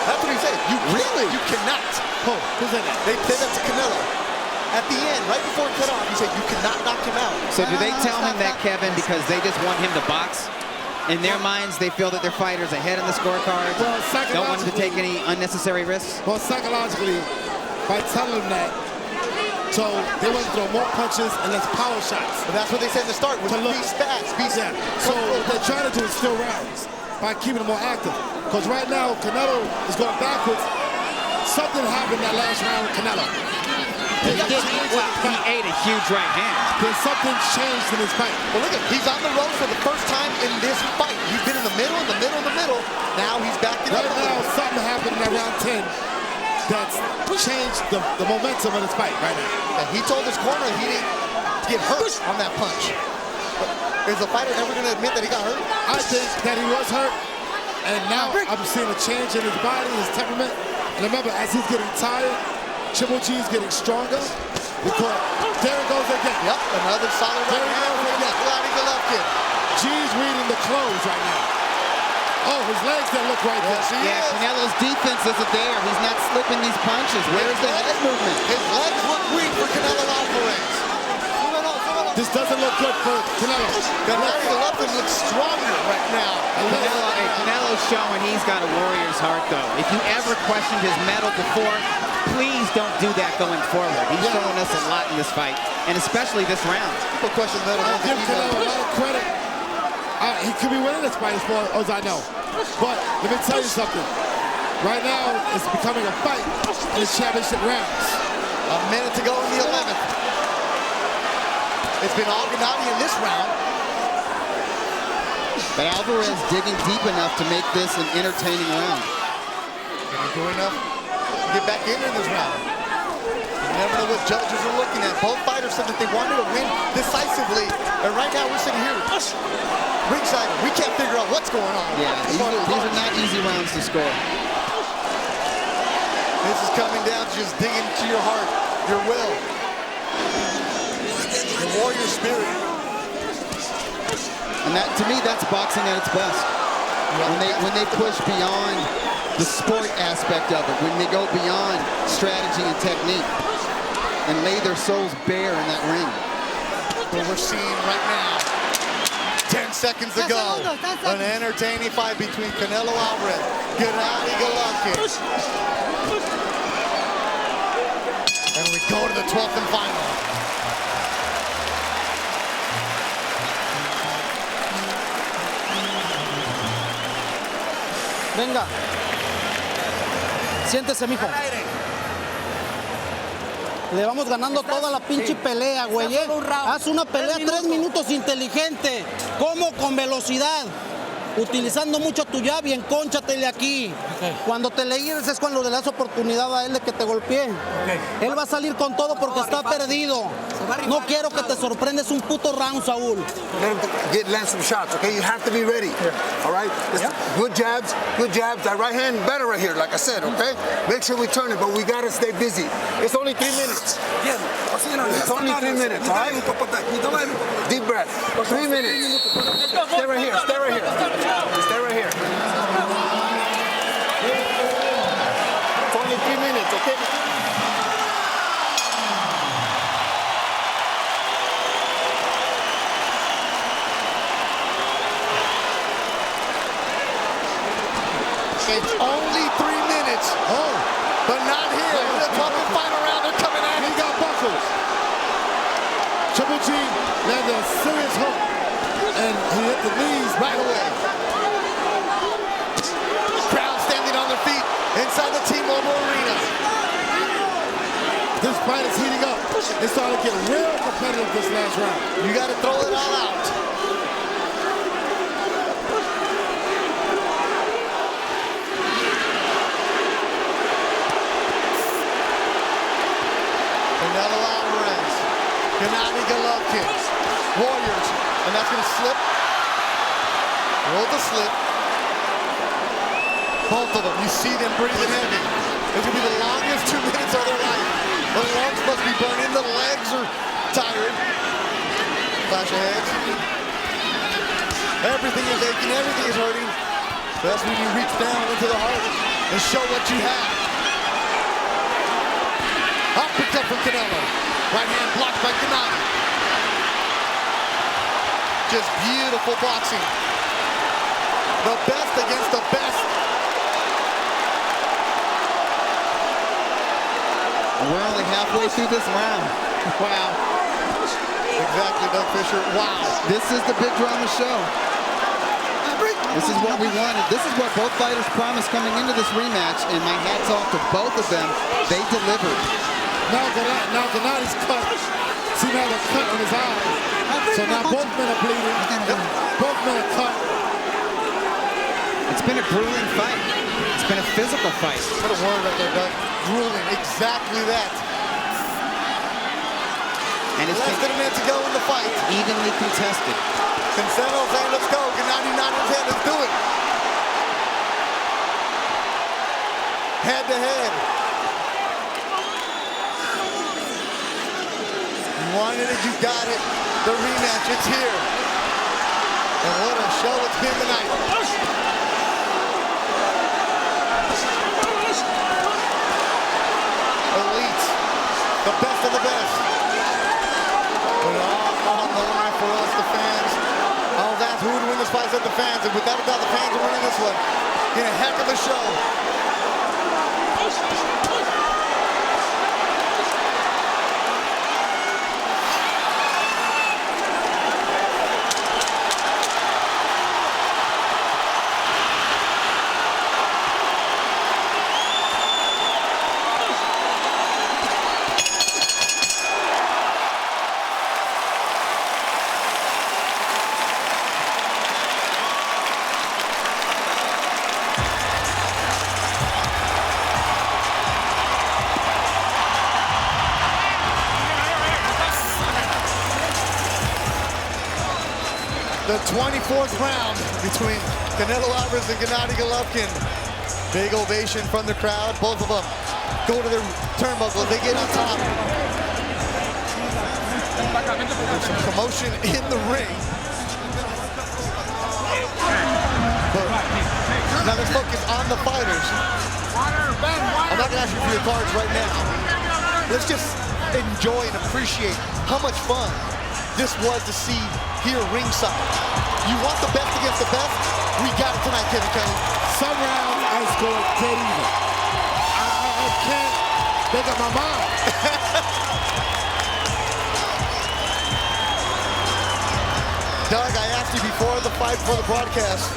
That's what he said. You really? You cannot. Oh, who said that? They said that to Canelo. At the end, right before it cut off, he said, you cannot knock him out. So do they tell him that, Kevin, because they just want him to box? In their minds, they feel that their fighter's ahead in the scorecard. Well, don't want him to take any unnecessary risks? Well, psychologically, by telling them that, so they want to throw more punches and less power shots. But that's what they said in the start, was be fast, be yeah. So what they're trying to do is steal rounds by keeping them more active. Because right now, Canelo is going backwards. Something happened that last round with Canelo. He ate a huge right hand. There's something changed in his fight. Well, look at, he's on the ropes for the first time in this fight. He's been in the middle, in the middle, in the middle. Now he's backing up. Right now, something happened in that round 10 that's changed the momentum of this fight right now. And he told his corner he didn't get hurt on that punch. But is the fighter ever going to admit that he got hurt? I think that he was hurt. And now I'm seeing a change in his body, his temperament. And remember, as he's getting tired, Triple G is getting stronger. Because there it goes again. Yep, another solid right hand from Gennady Golovkin. G's reading the close right now. Oh, his legs don't look right there. Yeah, Canelo's defense isn't there. He's not slipping these punches. Where's the head movement? His legs look weak for Canelo Alvarez. This doesn't look good for Canelo. Gennady Golovkin looks stronger right now. Canelo's showing he's got a warrior's heart, though. If you ever questioned his mettle before, please don't do that going forward. He's showing us a lot in this fight, and especially this round. People question mettle. I give Canelo a lot of credit. He could be winning this fight as far as I know. But let me tell you something. Right now, it's becoming a fight in the championship rounds. A minute to go in the 11th. It's been all Gennady in this round. But Alvarez digging deep enough to make this an entertaining round. Can he do enough to get back in this round? You never know what judges are looking at. Both fighters said that they wanted to win decisively. And right now we're sitting here ringside. We can't figure out what's going on. Yeah, these are not easy rounds to score. This is coming down to just digging into your heart, your will, your warrior spirit. And that, to me, that's boxing at its best. When they push beyond the sport aspect of it, when they go beyond strategy and technique and lay their souls bare in that ring. What we're seeing right now, 10 seconds to go, an entertaining fight between Canelo Alvarez, Gennady Golovkin. And we go to the 12th and final. Venga. Siéntese, mijo. Le vamos ganando toda la pinche pelea, güey. Haz una pelea 3 minutos inteligente. ¿Cómo? Con velocidad. Utilizando mucho tu llave y encónchatele aquí. Cuando te le guíes es cuando le das oportunidad a él de que te golpee. Él va a salir con todo porque está perdido. No quiero que te sorprendes un puto round, Saúl. Land some shots, okay? You have to be ready, all right? Good jabs, good jabs. That right hand better right here, like I said, okay? Make sure we turn it, but we gotta stay busy. It's only 3 minutes. It's only 3 minutes, all right? Deep breath. 3 minutes. Stay right here, stay right here. Stay right here. It's only 3 minutes, okay? It's only 3 minutes. But not here. In the 12th and final round, they're coming at him. He got buckles. Triple G landed a serious hook, and he hit the knees right away. Crowd standing on their feet inside the T-Mobile Arena. This fight is heating up. It started getting real competitive this last round. You got to throw it all out. Canelo Alvarez, Gennady Golovkin, Warriors, and that's going to slip. Roll the slip. Both of them, you see them breathing heavy. It's going to be the longest 2 minutes of their life. The lungs must be burning, the legs are tired. Flash of heads. Everything is aching, everything is hurting. That's when you reach down into the heart and show what you have. Uppercut from Canelo. Right hand blocked by Gennady. Just beautiful boxing. The best against the best. We're only halfway through this round. Wow. Exactly, Doug Fisher. Wow. This is the big drama show. This is what we wanted. This is what both fighters promised coming into this rematch, and my hat's off to both of them. They delivered. Now Gennady's cut. See now the cut on his eye. So now both men are bleeding. Both men are cut. It's been a grueling fight. It's been a physical fight. What a word right there, Doug. Grueling, exactly that. And it's less than a minute to go in the fight. Evenly contested. Cancelo saying, let's go. Gennady nodding his head, let's do it. Head to head. You wanted it, you got it. The rematch, it's here. And what a show it's been tonight. Elite, the best of the best. Put it all on the line for us, the fans. Oh, that's who would win this fight, said the fans. And without a doubt, the fans are winning this one. In a heck of a show. The 24th round between Canelo Alvarez and Gennady Golovkin. Big ovation from the crowd. Both of them go to their turnbuckle. They get on top. There's some commotion in the ring. But now let's focus on the fighters. I'm not going to ask you for your cards right now. Let's just enjoy and appreciate how much fun this was to see here ringside. You want the best against the best? We got it tonight, Kevin Kelly. Some rounds I scored dead even. I can't make up my mind. Doug, I asked you before the fight, before the broadcast,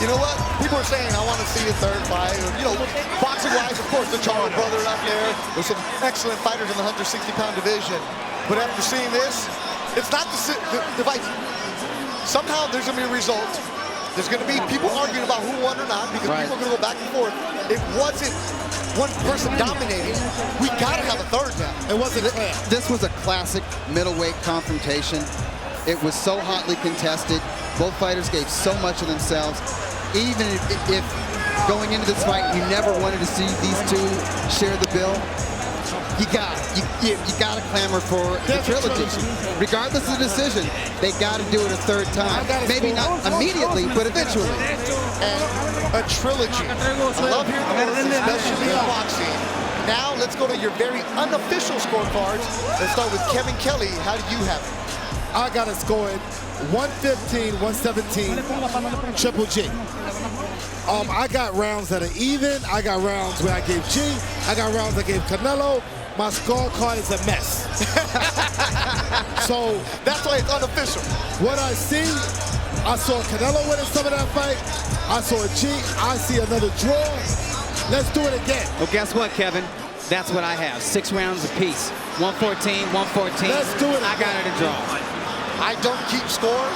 you know what? People are saying, I want to see the third fight. Or, you know, boxing-wise, of course, the Charles brother out there. There's some excellent fighters in the 160-pound division. But after seeing this, it's not the fight. Somehow there's going to be a result. There's going to be people arguing about who won or not because people are going to go back and forth. It wasn't one person dominating. We got to have a third now. It wasn't clear. This was a classic middleweight confrontation. It was so hotly contested. Both fighters gave so much of themselves. Even if going into this fight, you never wanted to see these two share the bill, you got to clamor for the trilogy. Regardless of the decision, they got to do it a third time. Maybe not immediately, but eventually. And a trilogy. I love hearing the words, especially in boxing. Now let's go to your very unofficial scorecards. Let's start with Kevin Kelly. How do you have it? I got it scored 115, 117, Triple G. I got rounds that are even. I got rounds where I gave G. I got rounds I gave Canelo. My scorecard is a mess. So that's why it's unofficial. What I see, I saw Canelo winning some of that fight. I saw a G. I see another draw. Let's do it again. Well, guess what, Kevin? That's what I have. 6 rounds apiece. 114, 114. Let's do it again. I got it a draw. I don't keep score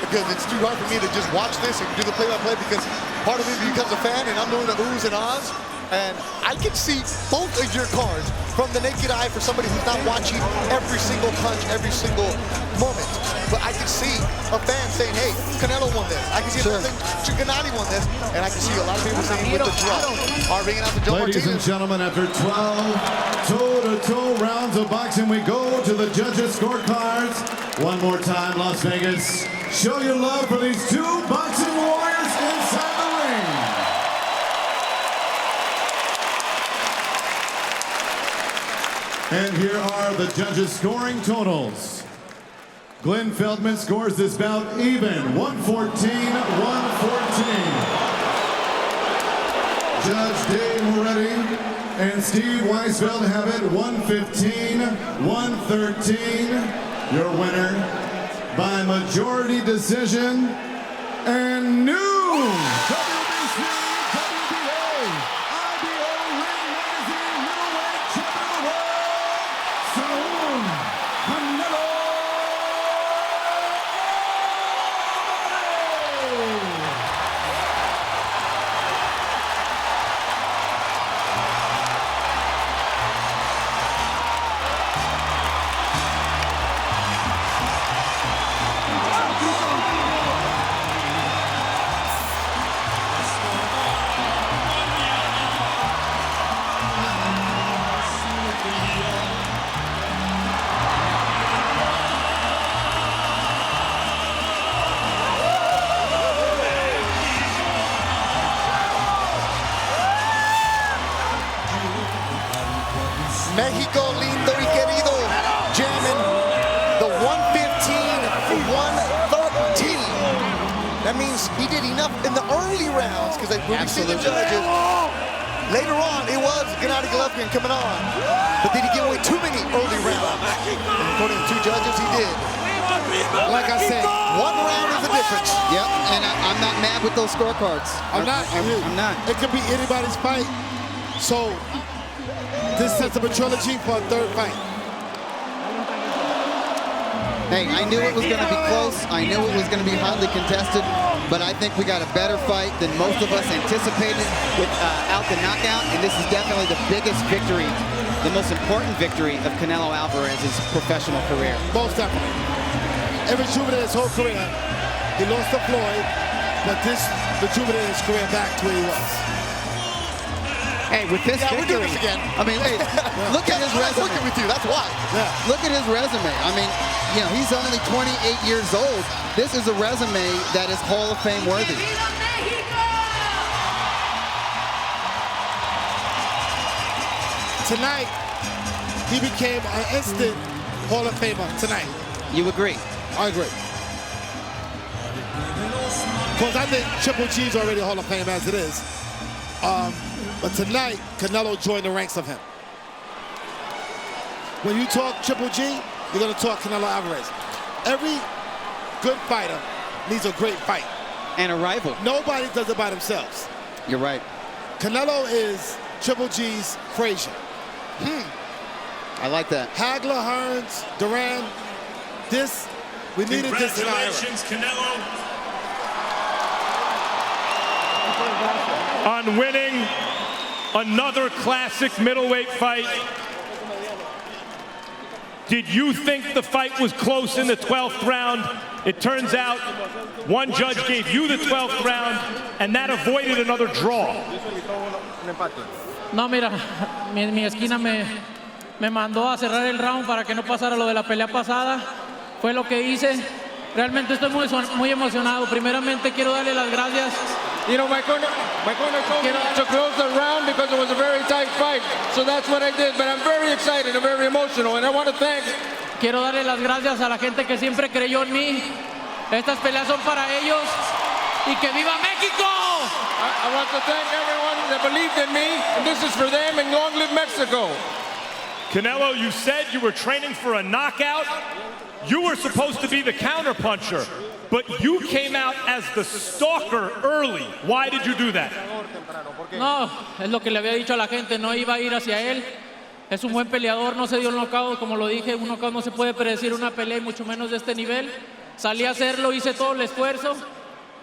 because it's too hard for me to just watch this and do the play-by-play because part of me becomes a fan and I'm doing the oohs and ahs. And I can see both of your cards from the naked eye for somebody who's not watching every single punch, every single moment. But I can see a fan saying, hey, Canelo won this. I can see another thing, Gennady won this. And I can see a lot of people saying with the draw. Our ringing out to Joe Ladies Martinez. and gentlemen, after 12 toe-to-toe rounds of boxing, we go to the judges' scorecards. One more time, Las Vegas. Show your love for these two boxing warriors inside the ring. And here are the judges' scoring totals. Glenn Feldman scores this bout even, 114-114. Judge Dave Moretti and Steve Weisfeld have it 115-113. Your winner by majority decision and new WBC, WBA, IBO Ring Magazine middleweight champion of the world, Saul Canelo Mexico lindo y querido, jamming the 115-113. That means he did enough in the early rounds because when we see the judges, later on it was Gennady Golovkin coming on. But did he give away too many early rounds? And according to 2 judges, he did. Like I said, 1 round is the difference. Yep, and I'm not mad with those scorecards. I'm not. It could be anybody's fight. So this sets up a trilogy for a third fight. Hey, I knew it was going to be close. I knew it was going to be hotly contested, but I think we got a better fight than most of us anticipated without the knockout, and this is definitely the biggest victory, the most important victory of Canelo Alvarez's professional career. Most definitely. It rejuvenated his whole career. He lost to Floyd, but this rejuvenated his career back to where he was. Hey, with this victory, we're doing this again. I mean, hey, look at his resume. Looking with you, that's why. Yeah. Look at his resume. I mean, you know, he's only 28 years old. This is a resume that is Hall of Fame worthy. Tonight, he became an instant Hall of Famer tonight. You agree? I agree. Because I think Triple G's already Hall of Fame as it is. But tonight, Canelo joined the ranks of him. When you talk Triple G, you're going to talk Canelo Alvarez. Every good fighter needs a great fight. And a rival. Nobody does it by themselves. You're right. Canelo is Triple G's Frazier. I like that. Hagler, Hearns, Duran. We needed this in our era. Congratulations, Canelo, on winning another classic middleweight fight. Did you think the fight was close in the 12th round? It turns out one judge gave you the 12th round, and that avoided another draw. No, mira, mi esquina me mandó a cerrar el round para que no pasara lo de la pelea pasada. Fue lo que hice. Realmente estoy muy emocionado. Primeramente quiero darle las gracias. You know, my corner told me to close the round because it was a very tight fight. So that's what I did. But I'm very excited and very emotional. And I want to thank. Quiero darle las gracias a la gente que siempre creyó en mí. Estas peleas son para ellos. Y que viva México! I want to thank everyone that believed in me. And this is for them. And long live Mexico. Canelo, you said you were training for a knockout. You were supposed to be the counterpuncher, but you came out as the stalker early. Why did you do that? No, es lo que le había dicho a la gente, no iba a ir hacia él. Es un buen peleador, no se dio el knockout, como lo dije, un knockout no se puede predecir una pelea y mucho menos de este nivel. Salí a hacerlo, hice todo el esfuerzo,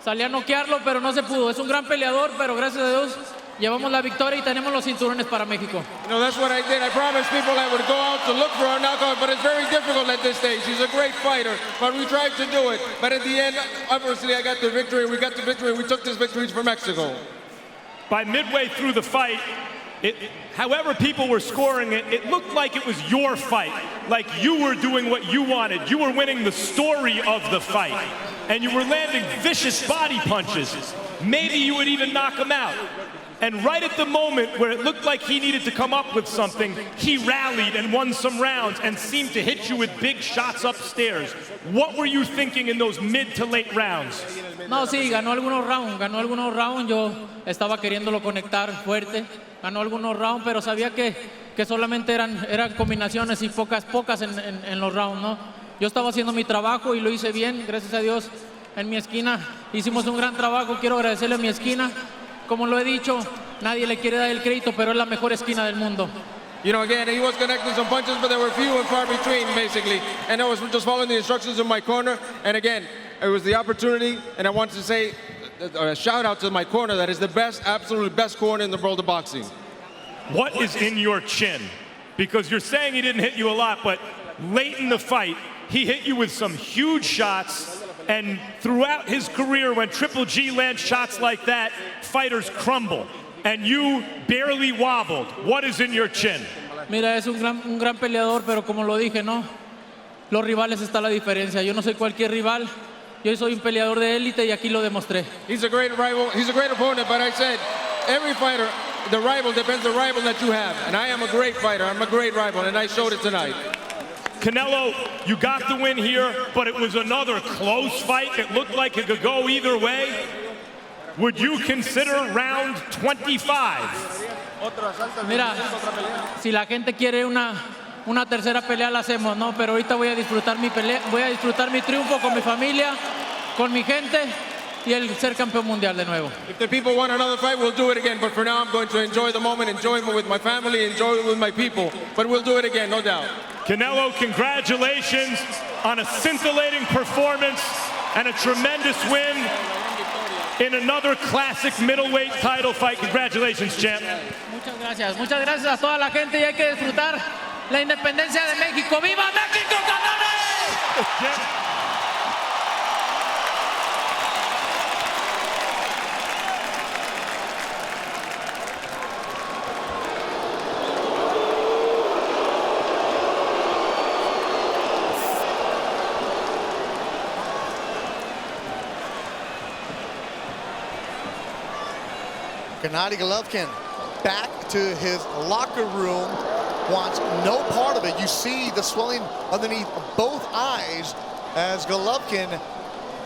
salí a noquearlo, pero no se pudo. Es un gran peleador, pero gracias a Dios llevamos la victoria y tenemos los cinturones para México. You know, that's what I did. I promised people I would go out to look for a knockout, but it's very difficult at this stage. He's a great fighter, but we tried to do it. But at the end, obviously, I got the victory. We got the victory. We took this victory for Mexico. By midway through the fight, however people were scoring it, it looked like it was your fight, like you were doing what you wanted. You were winning the story of the fight, and you were landing vicious body punches. Maybe you would even knock him out. And right at the moment where it looked like he needed to come up with something, he rallied and won some rounds and seemed to hit you with big shots upstairs. What were you thinking in those mid to late rounds? No, sí, ganó algunos rounds, yo estaba queriéndolo conectar fuerte, ganó algunos rounds, pero sabía que solamente eran combinaciones y pocas en los rounds, ¿no? Yo estaba haciendo mi trabajo y lo hice bien, gracias a Dios, en mi esquina hicimos un gran trabajo, quiero agradecerle a mi esquina. Como lo he dicho, nadie le quiere dar el crédito, pero es la mejor esquina del mundo. You know, again, he was connecting some punches, but they were few and far between, basically. And I was just following the instructions in my corner. And again, it was the opportunity, and I want to say a shout out to my corner that is the best, absolute best corner in the world of boxing. What is in your chin? Because you're saying he didn't hit you a lot, but late in the fight, he hit you with some huge shots. And throughout his career, when Triple G lands shots like that, fighters crumble. And you barely wobbled. What is in your chin? Mira, es un gran peleador, pero como lo dije, ¿no? Los rivales está la diferencia. Yo no soy cualquier rival. Yo soy un peleador de élite y aquí lo demostré. He's a great rival. He's a great opponent, but I said, every fighter, the rival depends on the rival that you have. And I am a great fighter. I'm a great rival, and I showed it tonight. Canelo, you got the win here, but it was another close fight. It looked like it could go either way. Would you consider round 25? Mira, si la gente quiere una tercera pelea la hacemos, ¿no? Pero ahorita voy a disfrutar mi pelea, voy a disfrutar mi triunfo con mi familia, con mi gente y el ser campeón mundial de nuevo. If the people want another fight, we'll do it again. But for now, I'm going to enjoy the moment, enjoy it with my family, enjoy it with my people. But we'll do it again, no doubt. Canelo, congratulations on a scintillating performance and a tremendous win in another classic middleweight title fight. Congratulations, champ. Muchas gracias a toda la gente y hay que disfrutar la independencia de México. ¡Viva México, cabrones! Gennady Golovkin back to his locker room, wants no part of it. You see the swelling underneath both eyes as Golovkin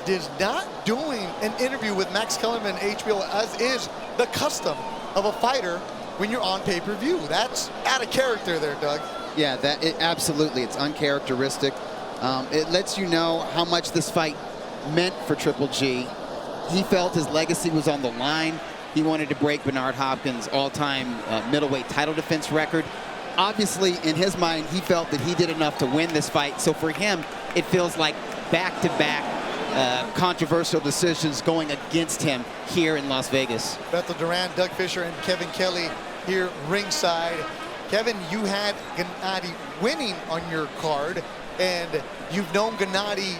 is not doing an interview with Max Kellerman HBO, as is the custom of a fighter when you're on pay-per-view. That's out of character there, Doug. Yeah, absolutely. It's uncharacteristic. It lets you know how much this fight meant for Triple G. He felt his legacy was on the line. He wanted to break Bernard Hopkins' all-time middleweight title defense record. Obviously, in his mind, he felt that he did enough to win this fight. So for him, it feels like back-to-back controversial decisions going against him here in Las Vegas. Bethel Duran, Doug Fisher, and Kevin Kelly here ringside. Kevin, you had Gennady winning on your card, and you've known Gennady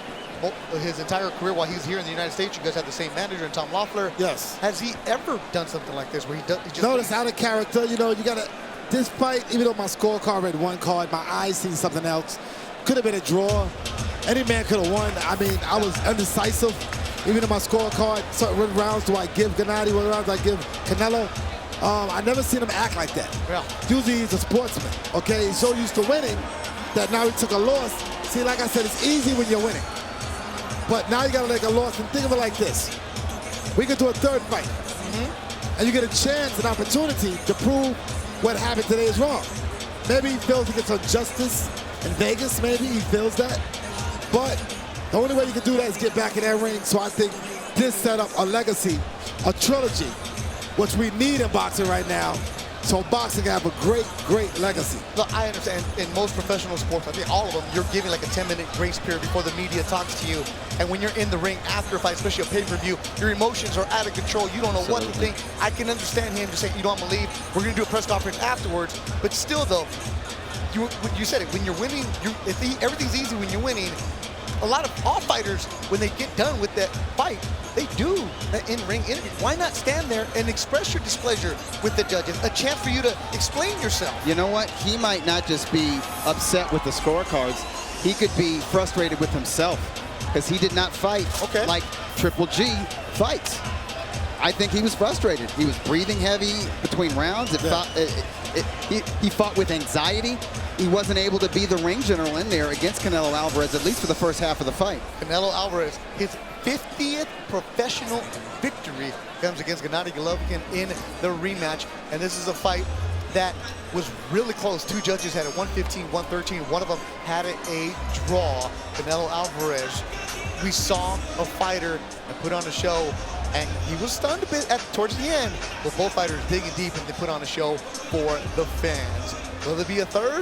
his entire career while he's here in the United States. You guys have the same manager, and Tom Loeffler. Yes. Has he ever done something like this where he just... No, it's out of character. You know, you got to... This fight, even though my scorecard read one card, my eyes seen something else. Could have been a draw. Any man could have won. I mean, I was undecisive. Even in my scorecard, certain rounds do I give Gennady, what rounds do I give Canelo? I never seen him act like that. Yeah. Usually he's a sportsman, okay? He's so used to winning that now he took a loss. See, like I said, it's easy when you're winning. But now you got to take a loss, and think of it like this. We could do a third fight. And you get a chance, an opportunity to prove what happened today is wrong. Maybe he feels he gets some justice in Vegas, maybe he feels that. But the only way you can do that is get back in that ring. So I think this set up a legacy, a trilogy, which we need in boxing right now. So boxing can have a great, great legacy. Look, I understand in most professional sports, I think all of them, you're giving like a 10-minute grace period before the media talks to you. And when you're in the ring after a fight, especially a pay-per-view, your emotions are out of control. You don't know what to think. I can understand him just saying, you know, I'm gonna leave. We're gonna do a press conference afterwards. But still though, you said it, when you're winning, everything's easy when you're winning. All fighters, when they get done with that fight, they do that in-ring interview. Why not stand there and express your displeasure with the judges? A chance for you to explain yourself. You know what? He might not just be upset with the scorecards. He could be frustrated with himself because he did not fight like Triple G fights. I think he was frustrated. He was breathing heavy between rounds. He fought with anxiety. He wasn't able to be the ring general in there against Canelo Alvarez, at least for the first half of the fight. Canelo Alvarez, his 50th professional victory comes against Gennady Golovkin in the rematch. And this is a fight that was really close. Two judges had it 115, 113. One of them had it a draw. Canelo Alvarez, we saw a fighter that put on a show, and he was stunned a bit towards the end, but both fighters digging deep and they put on a show for the fans. Will there be a third?